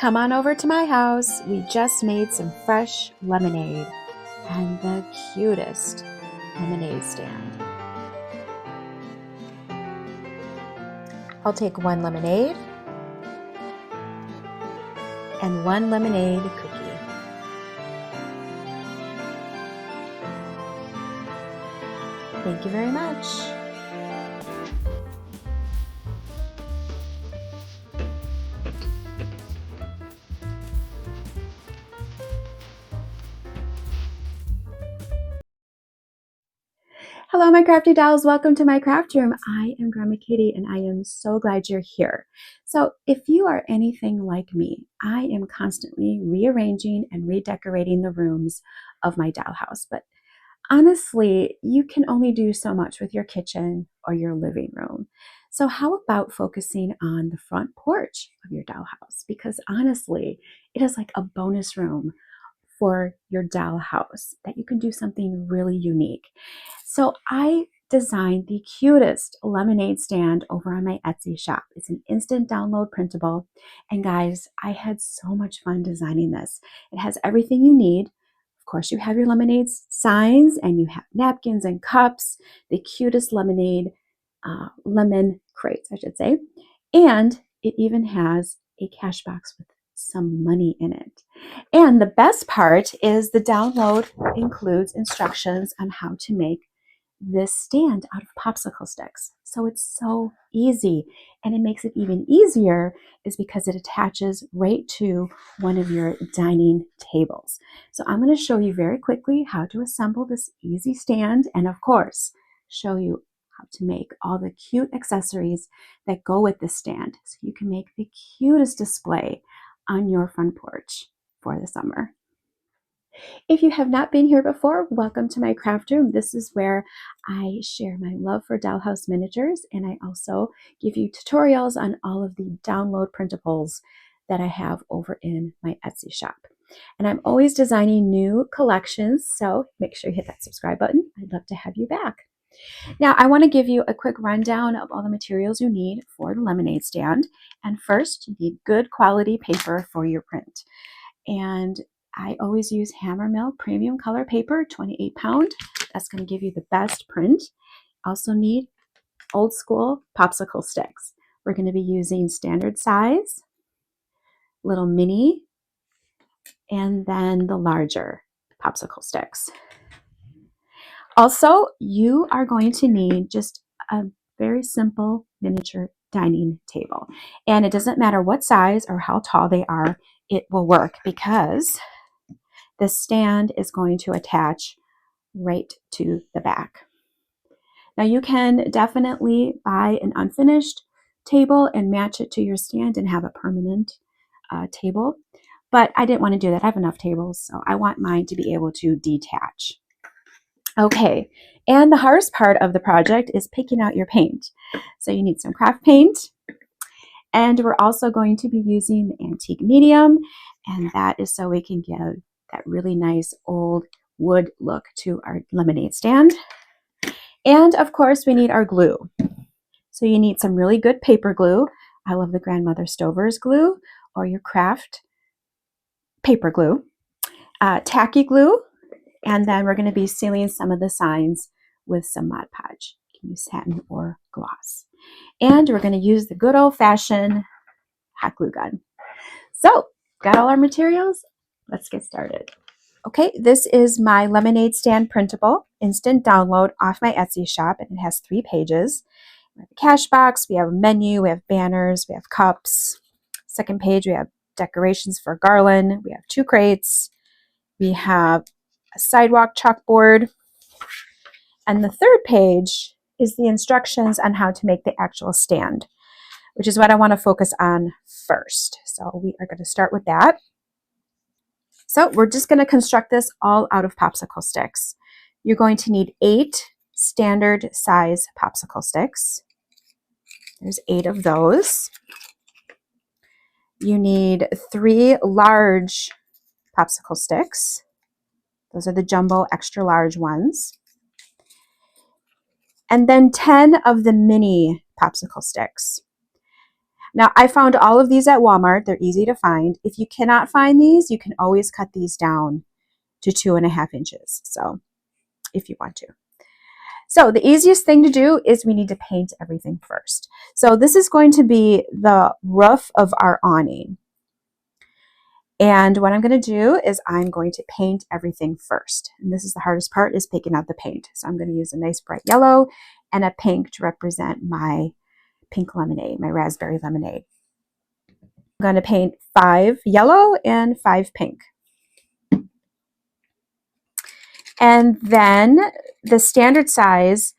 Come on over to my house. We just made some fresh lemonade and the cutest lemonade stand. I'll take 1 lemonade and 1 lemonade cookie. Thank you very much. Hello, my crafty dolls. Welcome to my craft room. I am Grandma Kitty, and I am so glad you're here. So if you are anything like me, I am constantly rearranging and redecorating the rooms of my dollhouse. But honestly, you can only do so much with your kitchen or your living room. So how about focusing on the front porch of your dollhouse? Because honestly, it is like a bonus room for your dollhouse that you can do something really unique. So I designed the cutest lemonade stand over on my Etsy shop. It's an instant download printable. And guys, I had so much fun designing this. It has everything you need. Of course, you have your lemonade signs and you have napkins and cups, the cutest lemonade, lemon crates, I should say. And it even has a cash box with some money in it. And the best part is the download includes instructions on how to make this stand out of popsicle sticks. So it's so easy, and it makes it even easier is because it attaches right to one of your dining tables. So I'm going to show you very quickly how to assemble this easy stand, and of course show you how to make all the cute accessories that go with this stand so you can make the cutest display on your front porch for the summer. If you have not been here before, welcome to my craft room. This is where I share my love for dollhouse miniatures, and I also give you tutorials on all of the download printables that I have over in my Etsy shop. And I'm always designing new collections, so make sure you hit that subscribe button. I'd love to have you back. Now, I want to give you a quick rundown of all the materials you need for the lemonade stand. And first, you need good quality paper for your print. And I always use Hammermill premium color paper, 28 pound. That's going to give you the best print. Also need old school popsicle sticks. We're going to be using standard size, little mini, and then the larger popsicle sticks. Also, you are going to need just a very simple miniature dining table. And it doesn't matter what size or how tall they are, it will work because the stand is going to attach right to the back. Now you can definitely buy an unfinished table and match it to your stand and have a permanent table, but I didn't want to do that. I have enough tables, so I want mine to be able to detach. Okay, and the hardest part of the project is picking out your paint. So you need some craft paint, and we're also going to be using the antique medium, and that is so we can give that really nice old wood look to our lemonade stand. And of course, we need our glue. So you need some really good paper glue. I love the Grandmother Stover's glue or your craft paper glue, tacky glue, and then we're going to be sealing some of the signs with some Mod Podge. You can use satin or gloss. And we're going to use the good old-fashioned hot glue gun. So, got all our materials? Let's get started. Okay, this is my lemonade stand printable, instant download off my Etsy shop, and it has 3 pages. We have a cash box, we have a menu, we have banners, we have cups. Second page, we have decorations for garland, we have 2 crates, we have a sidewalk chalkboard, and the third page is the instructions on how to make the actual stand, which is what I want to focus on first. So we are going to start with that. So we're just going to construct this all out of popsicle sticks. You're going to need 8 standard size popsicle sticks. There's 8 of those. You need 3 large popsicle sticks. Those are the jumbo extra large ones. And then 10 of the mini popsicle sticks. Now, I found all of these at Walmart. They're easy to find. If you cannot find these, you can always cut these down to 2.5 inches. So if you want to. So the easiest thing to do is we need to paint everything first. So this is going to be the roof of our awning. And what I'm going to do is I'm going to paint everything first. And this is the hardest part, is picking out the paint. So I'm going to use a nice bright yellow and a pink to represent my pink lemonade, my raspberry lemonade. I'm going to paint 5 yellow and 5 pink. And then the standard size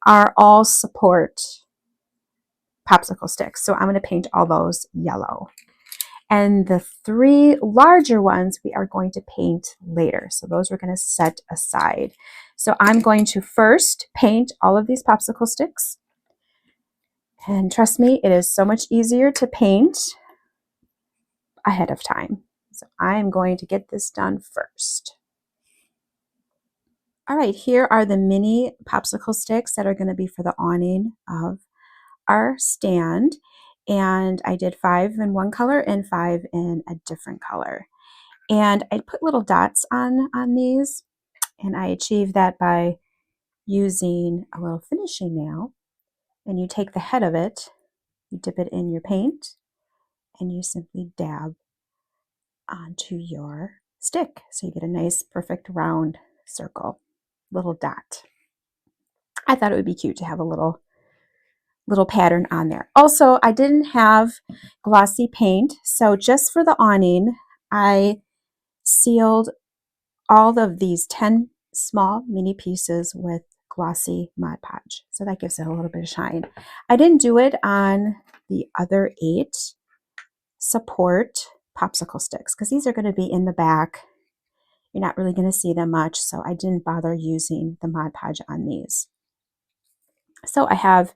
are all support popsicle sticks. So I'm going to paint all those yellow. And the 3 larger ones we are going to paint later. So those we're going to set aside. So I'm going to first paint all of these popsicle sticks. And trust me, it is so much easier to paint ahead of time. So I'm going to get this done first. All right, here are the mini popsicle sticks that are going to be for the awning of our stand. And I did 5 in one color and 5 in a different color. And I put little dots on these, and I achieved that by using a little finishing nail. And you take the head of it, you dip it in your paint, and you simply dab onto your stick. So you get a nice, perfect round circle, little dot. I thought it would be cute to have a little pattern on there. Also, I didn't have glossy paint, so just for the awning, I sealed all of these 10 small mini pieces with glossy Mod Podge. So that gives it a little bit of shine. I didn't do it on the other 8 support popsicle sticks because these are going to be in the back. You're not really going to see them much, so I didn't bother using the Mod Podge on these. So I have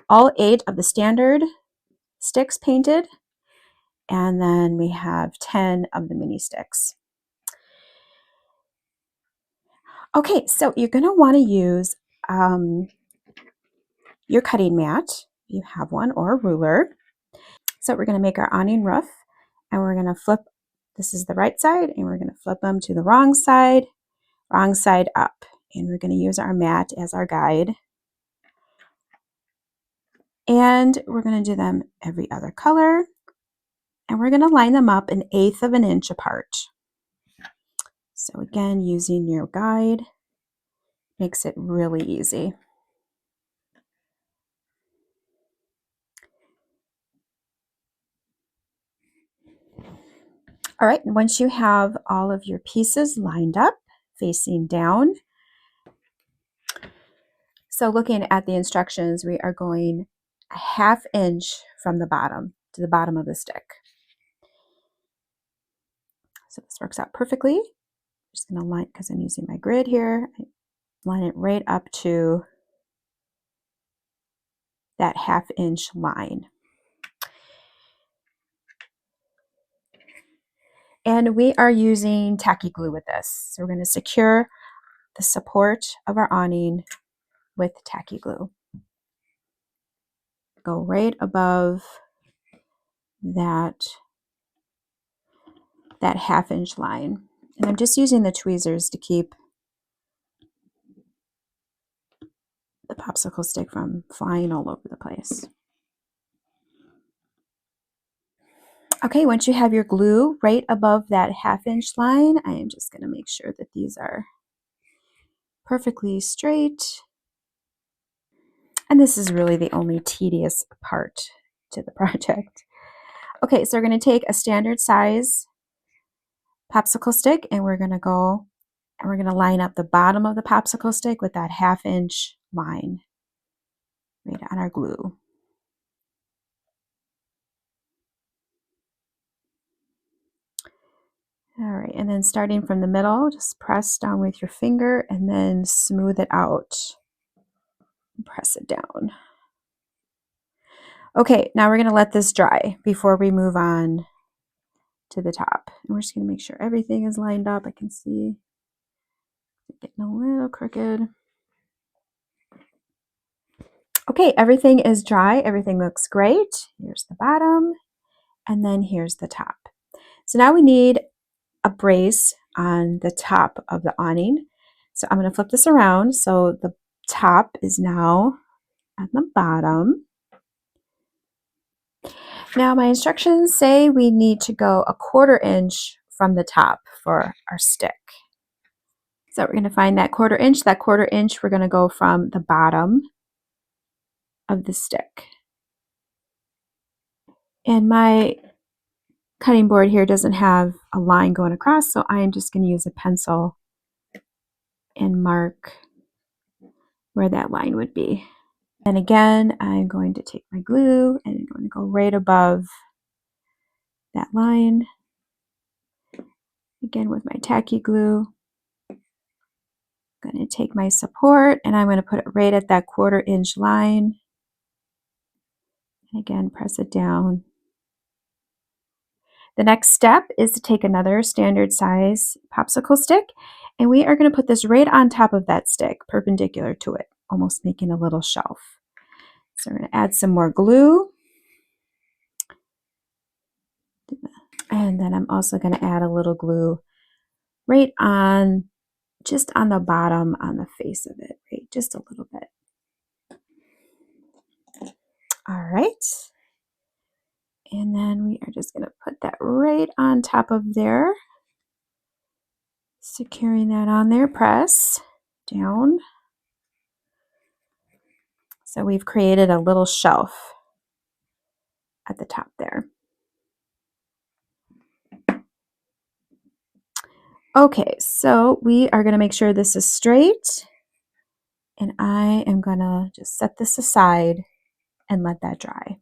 all 8 of the standard sticks painted, and then we have 10 of the mini sticks. Okay, so you're going to want to use your cutting mat. You have one, or a ruler. So we're going to make our awning roof, and we're going to flip. This is the right side, and we're going to flip them to the wrong side up. And we're going to use our mat as our guide. And we're going to do them every other color. And we're going to line them up 1/8 of an inch apart. So again, using your guide makes it really easy. All right, and once you have all of your pieces lined up, facing down, so looking at the instructions, we are going 1/2 inch from the bottom to the bottom of the stick. So this works out perfectly. I'm just going to line, because I'm using my grid here, I line it right up to that 1/2 inch line. And we are using tacky glue with this. So we're going to secure the support of our awning with tacky glue. Go right above that 1/2 inch line. And I'm just using the tweezers to keep the popsicle stick from flying all over the place. Okay, once you have your glue right above that 1/2 inch line, I am just going to make sure that these are perfectly straight. And this is really the only tedious part to the project. Okay, so we're going to take a standard size popsicle stick, and we're going to go and we're going to line up the bottom of the popsicle stick with that 1/2 inch line right on our glue. All right, and then starting from the middle, just press down with your finger and then smooth it out. Press it down. Okay, now we're going to let this dry before we move on to the top. And we're just going to make sure everything is lined up. I can see it's getting a little crooked. Okay, everything is dry. Everything looks great. Here's the bottom, and then here's the top. So now we need a brace on the top of the awning. So I'm going to flip this around so the top is now at the bottom. Now my instructions say we need to go 1/4 inch from the top for our stick. So we're going to find that 1/4 inch. That 1/4 inch we're going to go from the bottom of the stick. And my cutting board here doesn't have a line going across, so I am just going to use a pencil and mark where that line would be. And again, I'm going to take my glue and I'm going to go right above that line. Again with my tacky glue. I'm going to take my support and I'm going to put it right at that 1/4 inch line. And again, press it down. The next step is to take another standard size popsicle stick, and we are going to put this right on top of that stick, perpendicular to it, almost making a little shelf. So we're going to add some more glue. And then I'm also going to add a little glue right on, just on the bottom, on the face of it, right? Just a little bit. All right. And then we are just going to put that right on top of there. Securing that on there, press down. So we've created a little shelf at the top there. Okay, so we are going to make sure this is straight. And I am going to just set this aside and let that dry.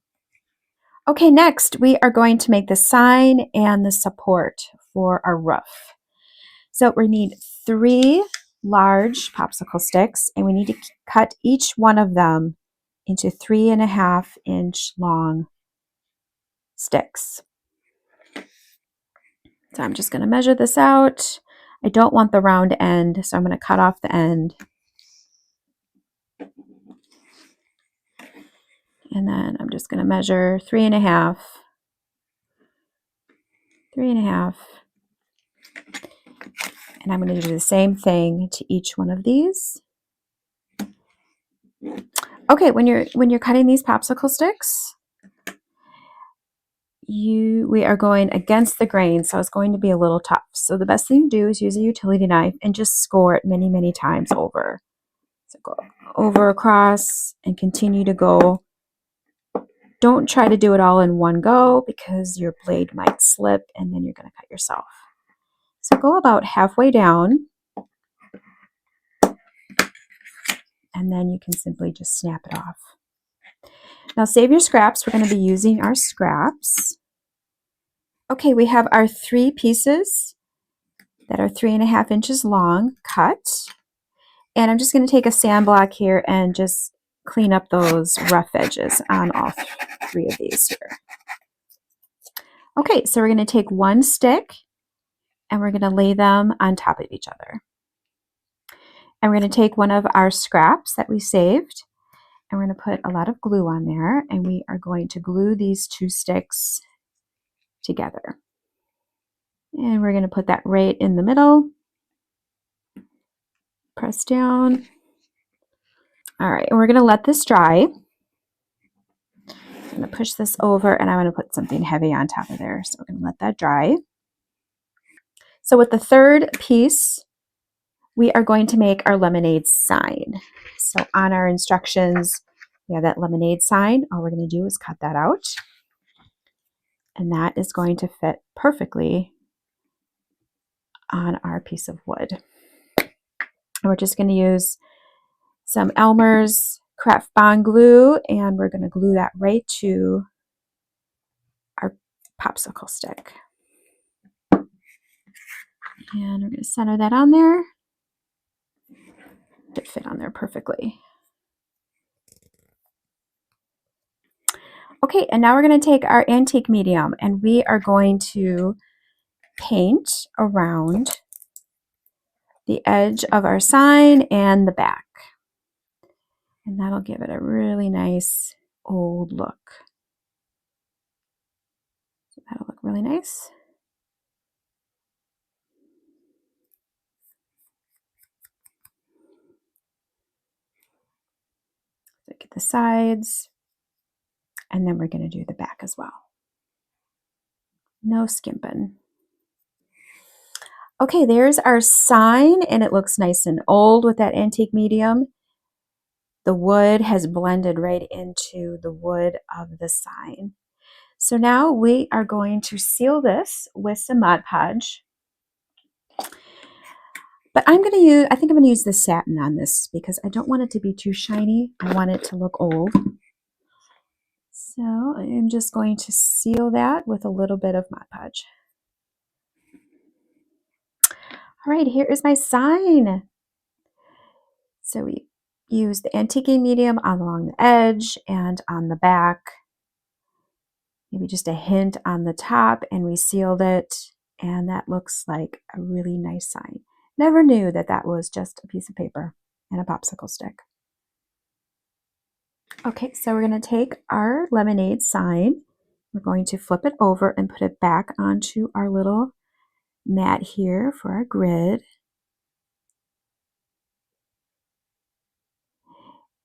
Okay, next we are going to make the sign and the support for our roof. So we need 3 large popsicle sticks, and we need to cut each one of them into 3.5 inch long sticks. So I'm just going to measure this out. I don't want the round end, so I'm going to cut off the end. And then I'm just going to measure 3.5, 3.5. And I'm going to do the same thing to each one of these. Okay, when you're cutting these popsicle sticks, we are going against the grain, so it's going to be a little tough. So the best thing to do is use a utility knife and just score it many, many times over. So go over, across, and continue to go. Don't try to do it all in one go because your blade might slip and then you're going to cut yourself. So go about halfway down, and then you can simply just snap it off. Now save your scraps. We're going to be using our scraps. Okay, we have our 3 pieces that are 3.5 inches long cut. And I'm just going to take a sand block here and just clean up those rough edges on all 3 of these here. Okay, so we're going to take one stick and we're going to lay them on top of each other. And we're going to take one of our scraps that we saved, and we're going to put a lot of glue on there, and we are going to glue these 2 sticks together. And we're going to put that right in the middle. Press down. All right, and we're going to let this dry. I'm going to push this over, and I'm going to put something heavy on top of there. So we're going to let that dry. So with the 3rd piece, we are going to make our lemonade sign. So on our instructions, we have that lemonade sign. All we're going to do is cut that out. And that is going to fit perfectly on our piece of wood. And we're just going to use some Elmer's craft bond glue, and we're going to glue that right to our popsicle stick. And we're going to center that on there. It fit on there perfectly. Okay, and now we're going to take our antique medium and we are going to paint around the edge of our sign and the back. And that'll give it a really nice old look. So that'll look really nice. So get the sides, and then we're going to do the back as well. No skimping. Okay, there's our sign, and it looks nice and old with that antique medium. The wood has blended right into the wood of the sign. So now we are going to seal this with some Mod Podge. But I think I'm going to use the satin on this because I don't want it to be too shiny. I want it to look old. So I am just going to seal that with a little bit of Mod Podge. All right, here is my sign. So we use the antique medium along the edge and on the back. Maybe just a hint on the top, and we sealed it. And that looks like a really nice sign. Never knew that that was just a piece of paper and a popsicle stick. Okay, so we're going to take our lemonade sign. We're going to flip it over and put it back onto our little mat here for our grid.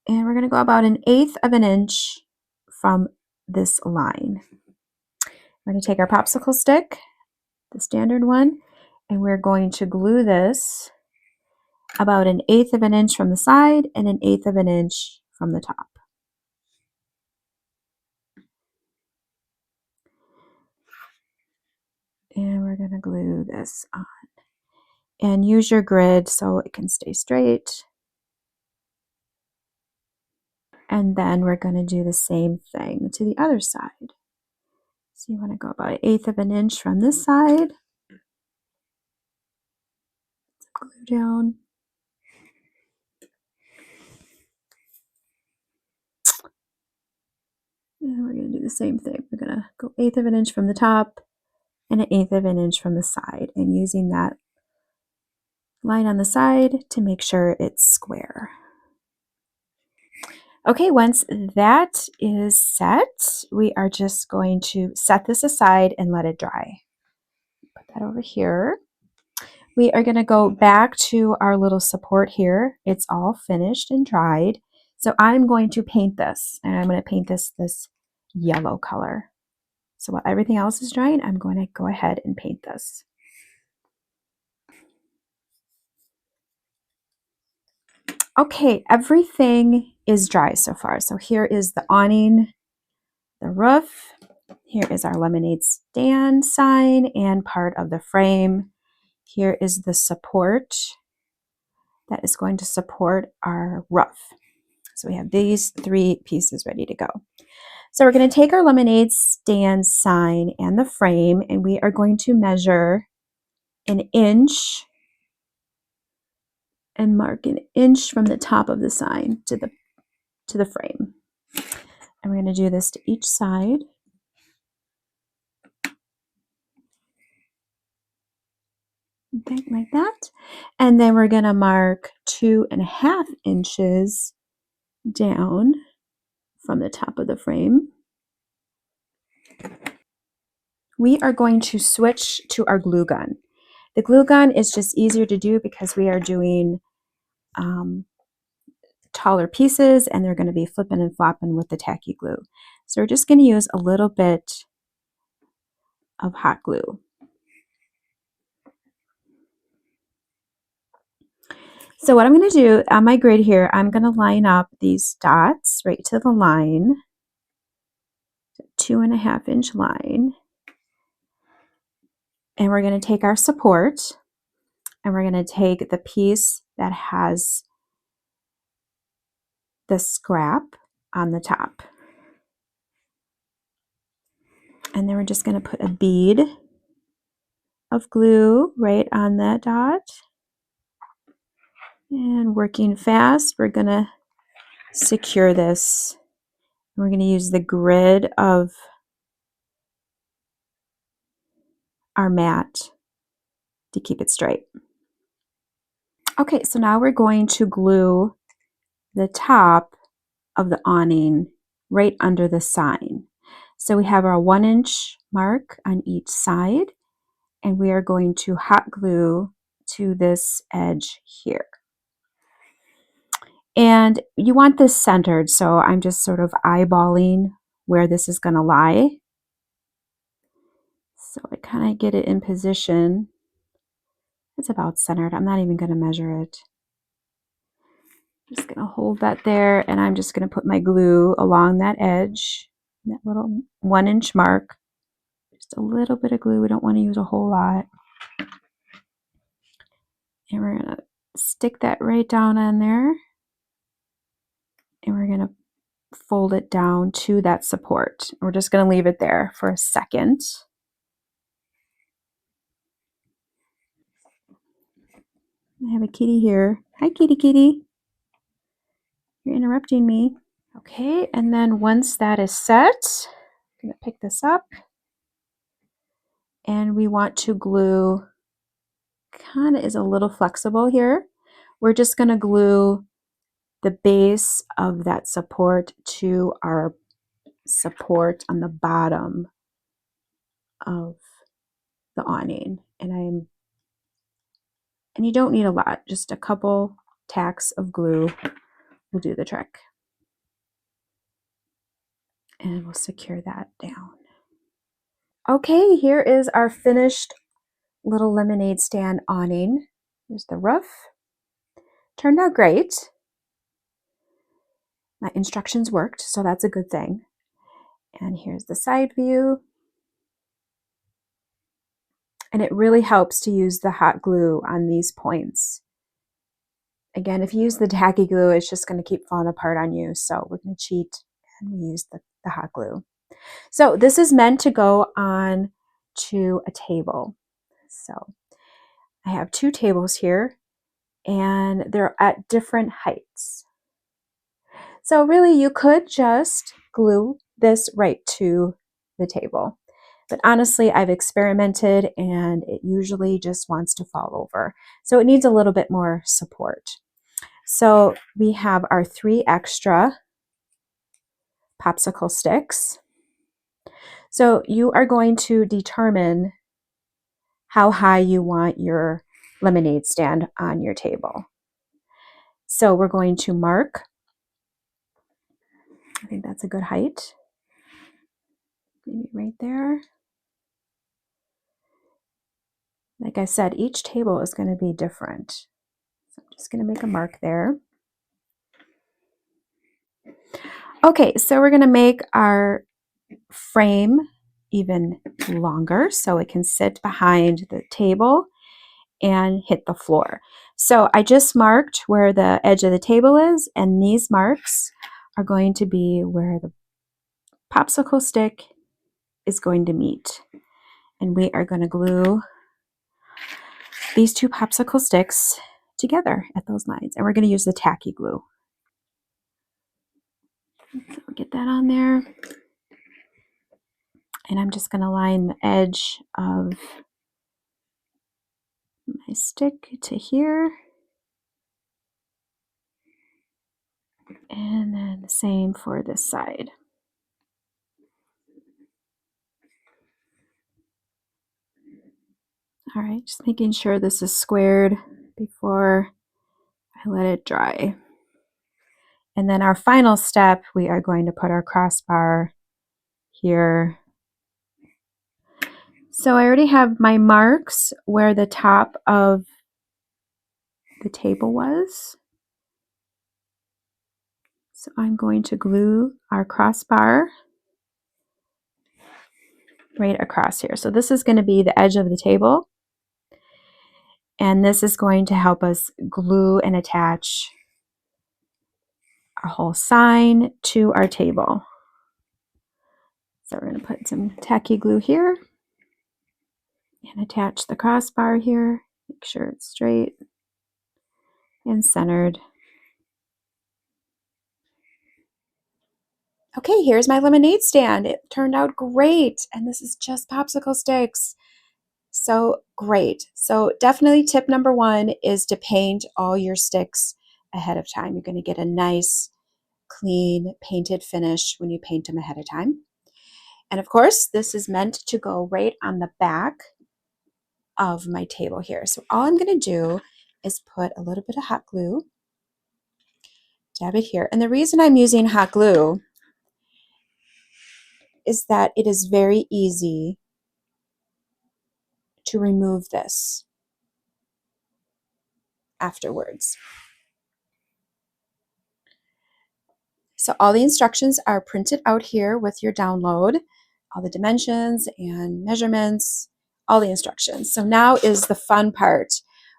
And we're going to go about 1/8 of an inch from this line. We're going to take our popsicle stick, the standard one, and we're going to glue this about 1/8 of an inch from the side and 1/8 of an inch from the top. And we're going to glue this on. And use your grid so it can stay straight. And then we're going to do the same thing to the other side. So you want to go about 1/8 of an inch from this side. Glue down. And we're going to do the same thing. We're going to go 1/8 of an inch from the top and 1/8 of an inch from the side, and using that line on the side to make sure it's square. Okay, once that is set, we are just going to set this aside and let it dry. Put that over here. We are going to go back to our little support here. It's all finished and dried. So I'm going to paint this, and I'm going to paint this yellow color. So while everything else is drying, I'm going to go ahead and paint this. Okay, everything is dry so far. So here is the awning, the roof. Here is our lemonade stand sign and part of the frame. Here is the support that is going to support our roof. So we have these 3 pieces ready to go. So we're going to take our lemonade stand sign and the frame, and we are going to measure 1 inch and mark 1 inch from the top of the sign to the frame. And we're going to do this to each side. Okay, like that. And then we're going to mark 2.5 inches down from the top of the frame. We are going to switch to our glue gun. The glue gun is just easier to do because we are doing taller pieces, and they're going to be flipping and flopping with the tacky glue. So we're just going to use a little bit of hot glue. So what I'm going to do on my grid here, I'm going to line up these dots right to the line, 2.5 inch line. And we're going to take our support, and we're going to take the piece that has the scrap on the top. And then we're just going to put a bead of glue right on that dot. And working fast, we're going to secure this. We're going to use the grid of our mat to keep it straight. Okay, so now we're going to glue the top of the awning right under the sign. So we have our 1-inch mark on each side, and we are going to hot glue to this edge here. And you want this centered, so I'm just sort of eyeballing where this is going to lie. So I kind of get it in position. It's about centered. I'm not even going to measure it. Just going to hold that there, and I'm just going to put my glue along that edge, that little 1-inch mark. Just a little bit of glue. We don't want to use a whole lot. And we're going to stick that right down on there. And we're going to fold it down to that support. We're just going to leave it there for a second. I have a kitty here. Hi, kitty, kitty. You're interrupting me. Okay, and then once that is set, I'm going to pick this up. And we want to glue, kind of is a little flexible here. We're just going to glue the base of that support to our support on the bottom of the awning. And you don't need a lot, just a couple tacks of glue will do the trick. And we'll secure that down. Okay, here is our finished little lemonade stand awning. There's the roof. Turned out great. My instructions worked, so that's a good thing. And here's the side view. And it really helps to use the hot glue on these points. Again, if you use the tacky glue, it's just going to keep falling apart on you. So we're going to cheat and we use the hot glue. So this is meant to go on to a table. So I have 2 tables here, and they're at different heights. So really you could just glue this right to the table. But honestly, I've experimented and it usually just wants to fall over. So it needs a little bit more support. So we have our 3 extra popsicle sticks. So you are going to determine how high you want your lemonade stand on your table. So we're going to mark, I think that's a good height, maybe right there. Like I said, each table is going to be different. So I'm just going to make a mark there. Okay, so we're going to make our frame even longer so it can sit behind the table and hit the floor. So I just marked where the edge of the table is, and these marks are going to be where the popsicle stick is going to meet. And we are going to glue these 2 popsicle sticks together at those lines. And we're going to use the tacky glue. So we'll get that on there. And I'm just going to line the edge of my stick to here. And then the same for this side. All right, just making sure this is squared before I let it dry. And then our final step, we are going to put our crossbar here. So I already have my marks where the top of the table was. So I'm going to glue our crossbar right across here. So this is going to be the edge of the table. And this is going to help us glue and attach our whole sign to our table. So we're going to put some tacky glue here and attach the crossbar here. Make sure it's straight and centered. Okay, here's my lemonade stand. It turned out great. And this is just popsicle sticks. So great. So definitely tip number 1 is to paint all your sticks ahead of time. You're going to get a nice clean, painted finish when you paint them ahead of time. And of course, this is meant to go right on the back of my table here. So all I'm going to do is put a little bit of hot glue, dab it here. And the reason I'm using hot glue is that it is very easy to remove this afterwards. So all the instructions are printed out here with your download, all the dimensions and measurements, all the instructions. So now is the fun part.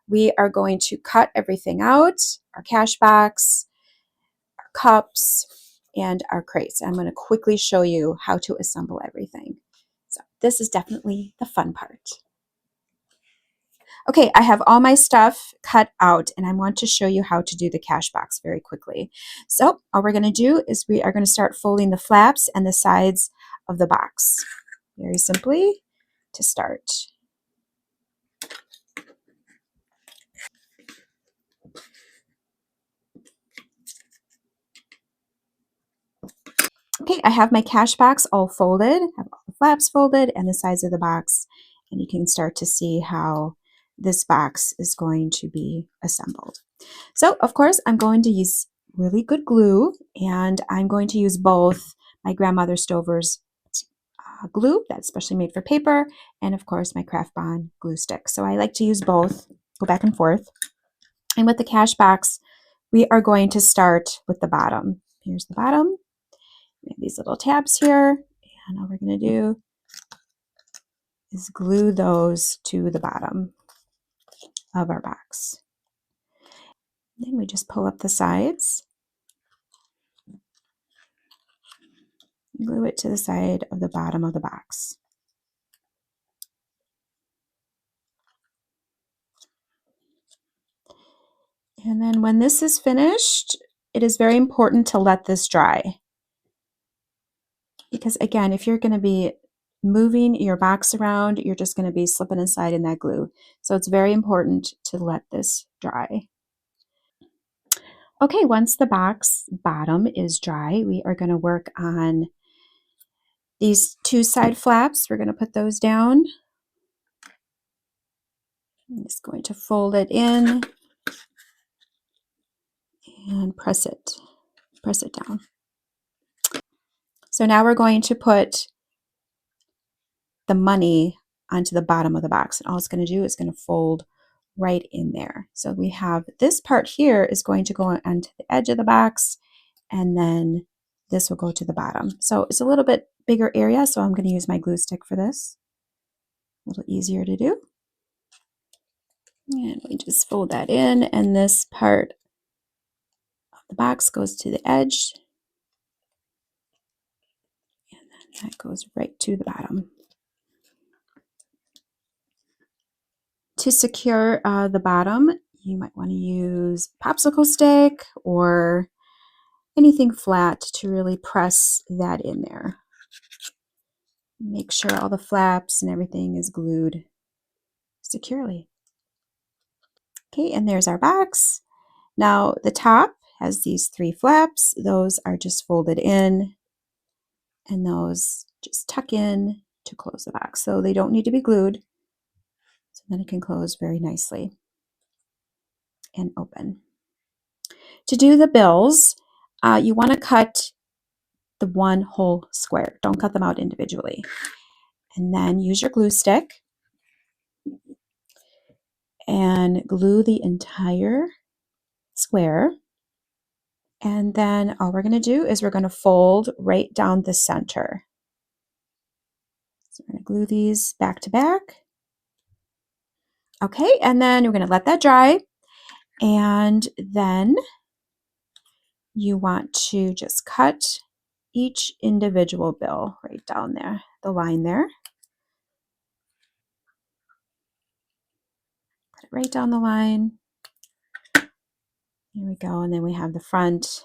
We are going to cut everything out, our cash box, our cups, and our crates. I'm going to quickly show you how to assemble everything. So this is definitely the fun part. Okay, I have all my stuff cut out and I want to show you how to do the cash box very quickly. So all we're going to do is we are going to start folding the flaps and the sides of the box. Very simply to start. Okay, I have my cash box all folded. I have all the flaps folded and the sides of the box. And you can start to see how this box is going to be assembled. So, of course, I'm going to use really good glue, and I'm going to use both my grandmother Stover's glue that's specially made for paper, and of course my Craft Bond glue stick. So I like to use both, go back and forth. And with the cash box, we are going to start with the bottom. Here's the bottom. We have these little tabs here, and all we're going to do is glue those to the bottom of our box. Then we just pull up the sides, glue it to the side of the bottom of the box. And then when this is finished, it is very important to let this dry. Because again, if you're going to be moving your box around, you're just going to be slipping and sliding that glue. So it's very important to let this dry. Okay, once the box bottom is dry, we are going to work on these two side flaps. We're going to put those down. I'm just going to fold it in and press it down. So now we're going to put the money onto the bottom of the box. And all it's going to do is going to fold right in there. So we have this part here is going to go onto the edge of the box, and then this will go to the bottom. So it's a little bit bigger area, so I'm going to use my glue stick for this. A little easier to do. And we just fold that in, and this part of the box goes to the edge, and then that goes right to the bottom. To secure the bottom, you might want to use popsicle stick or anything flat to really press that in there. Make sure all the flaps and everything is glued securely. Okay, and there's our box. Now the top has these three flaps. Those are just folded in, and those just tuck in to close the box. So they don't need to be glued. So then it can close very nicely and open. To do the bills, you want to cut the one whole square. Don't cut them out individually. And then use your glue stick and glue the entire square. And then all we're going to do is we're going to fold right down the center. So we're going to glue these back to back. Okay, and then we're going to let that dry. And then you want to just cut each individual bill right down there, the line there. Cut it right down the line. Here we go, and then we have the front,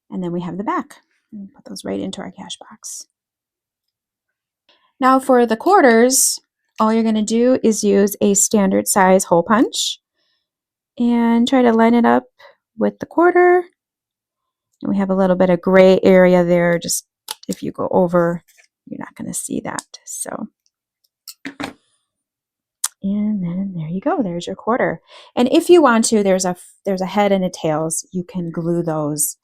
and then we have the back. And put those right into our cash box. Now for the quarters, all you're going to do is use a standard size hole punch and try to line it up with the quarter And we have a little bit of gray area there. Just if you go over, you're not going to see that. So, and then there you go. There's your quarter. And if you want to, there's a head and a tails. You can glue those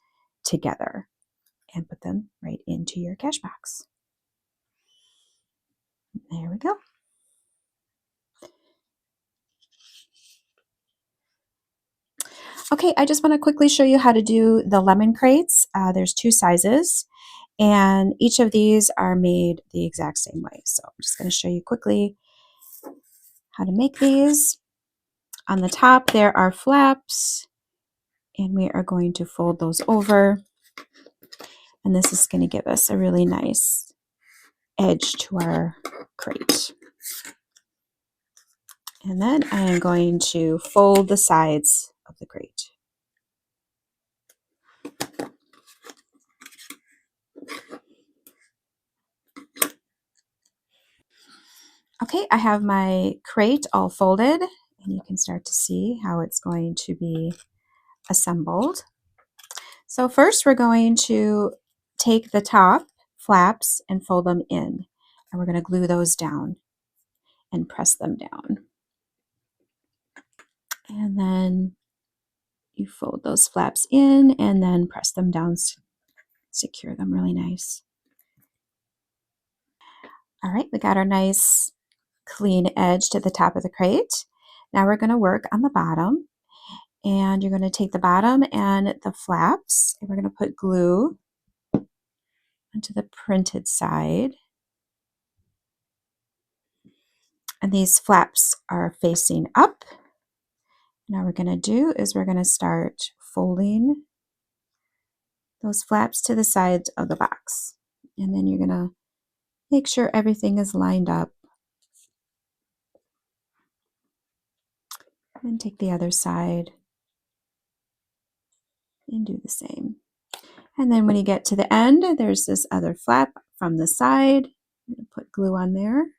together and put them right into your cash box. There we go. Okay, I just want to quickly show you how to do the lemon crates. There's 2 sizes, and each of these are made the exact same way. So I'm just going to show you quickly how to make these. On the top, there are flaps, and we are going to fold those over. And this is going to give us a really nice edge to our crate. And then I am going to fold the sides of the crate. Okay, I have my crate all folded, and you can start to see how it's going to be assembled. So first we're going to take the top flaps and fold them in, and we're going to glue those down and press them down. And then you fold those flaps in and then press them down, secure them really nice. All right, we got our nice clean edge to the top of the crate. Now we're going to work on the bottom, and you're going to take the bottom and the flaps, and we're going to put glue onto the printed side. And these flaps are facing up. Now what we're going to do is we're going to start folding those flaps to the sides of the box. And then you're going to make sure everything is lined up. And take the other side and do the same. And then when you get to the end, there's this other flap from the side. I'm going to put glue on there.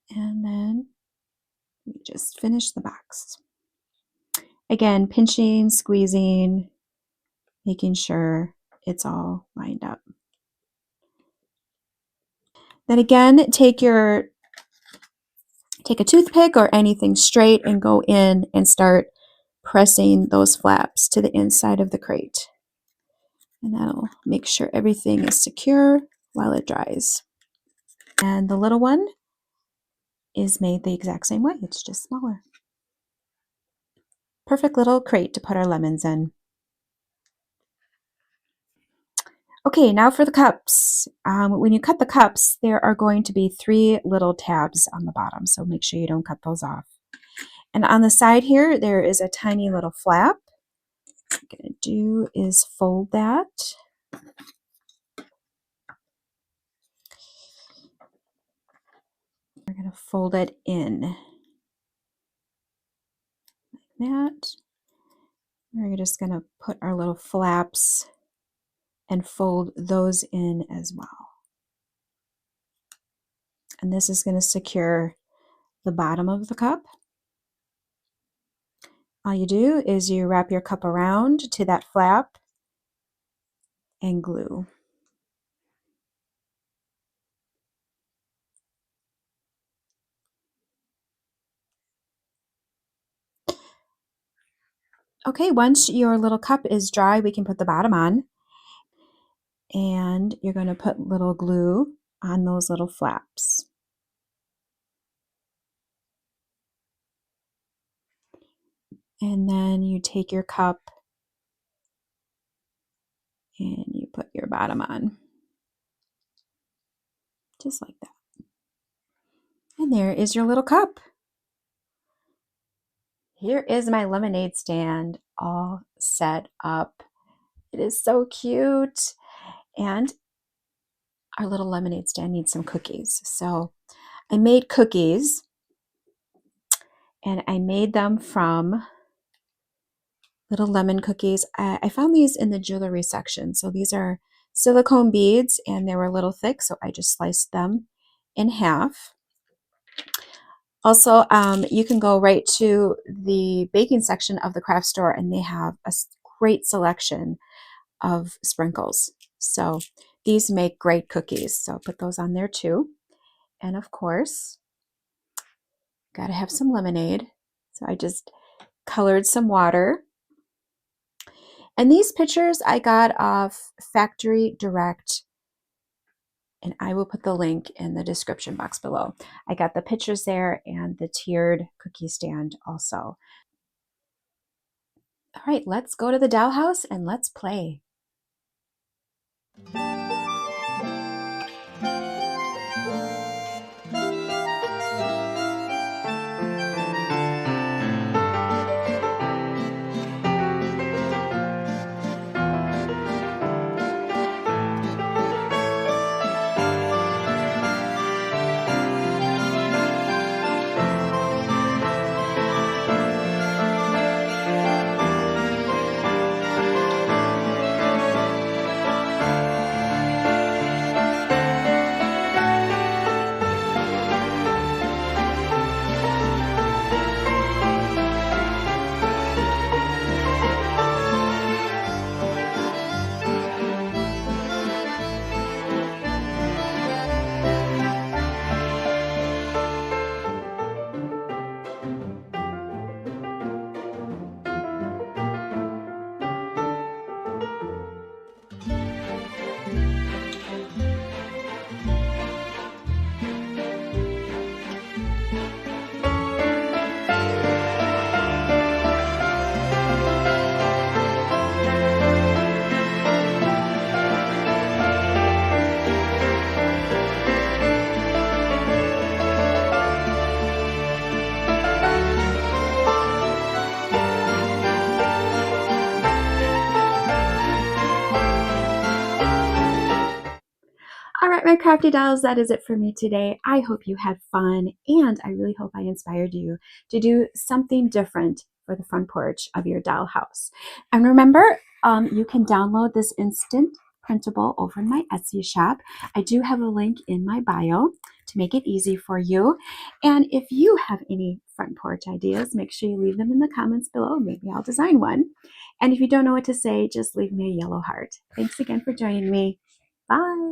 And then we just finish the box. Again, pinching, squeezing, making sure it's all lined up. Then again, take a toothpick or anything straight and go in and start pressing those flaps to the inside of the crate. And that'll make sure everything is secure while it dries. And the little one is made the exact same way. It's just smaller. Perfect little crate to put our lemons in. Okay, now for the cups. When you cut the cups, there are going to be 3 little tabs on the bottom, so make sure you don't cut those off. And on the side here, there is a tiny little flap. What I'm going to do is fold that. We're going to fold it in like that. We're just going to put our little flaps and fold those in as well. And this is going to secure the bottom of the cup. All you do is you wrap your cup around to that flap and glue. Okay, once your little cup is dry, we can put the bottom on. And you're going to put little glue on those little flaps. And then you take your cup and you put your bottom on. Just like that. And there is your little cup. Here is my lemonade stand all set up. It is so cute. And our little lemonade stand needs some cookies. So I made cookies, and I made them from little lemon cookies. I found these in the jewelry section. So these are silicone beads, and they were a little thick, so I just sliced them in half. Also, you can go right to the baking section of the craft store, and they have a great selection of sprinkles. So these make great cookies. So put those on there too. And of course, got to have some lemonade. So I just colored some water. And these pictures I got off Factory Direct, and I will put the link in the description box below. I got the pictures there and the tiered cookie stand also. All right, let's go to the dollhouse and let's play. All right, my crafty dolls, that is it for me today. I hope you had fun, and I really hope I inspired you to do something different for the front porch of your dollhouse. And remember, you can download this instant printable over in my Etsy shop. I do have a link in my bio to make it easy for you. And if you have any front porch ideas, make sure you leave them in the comments below. Maybe I'll design one. And if you don't know what to say, just leave me a yellow heart. Thanks again for joining me. Bye.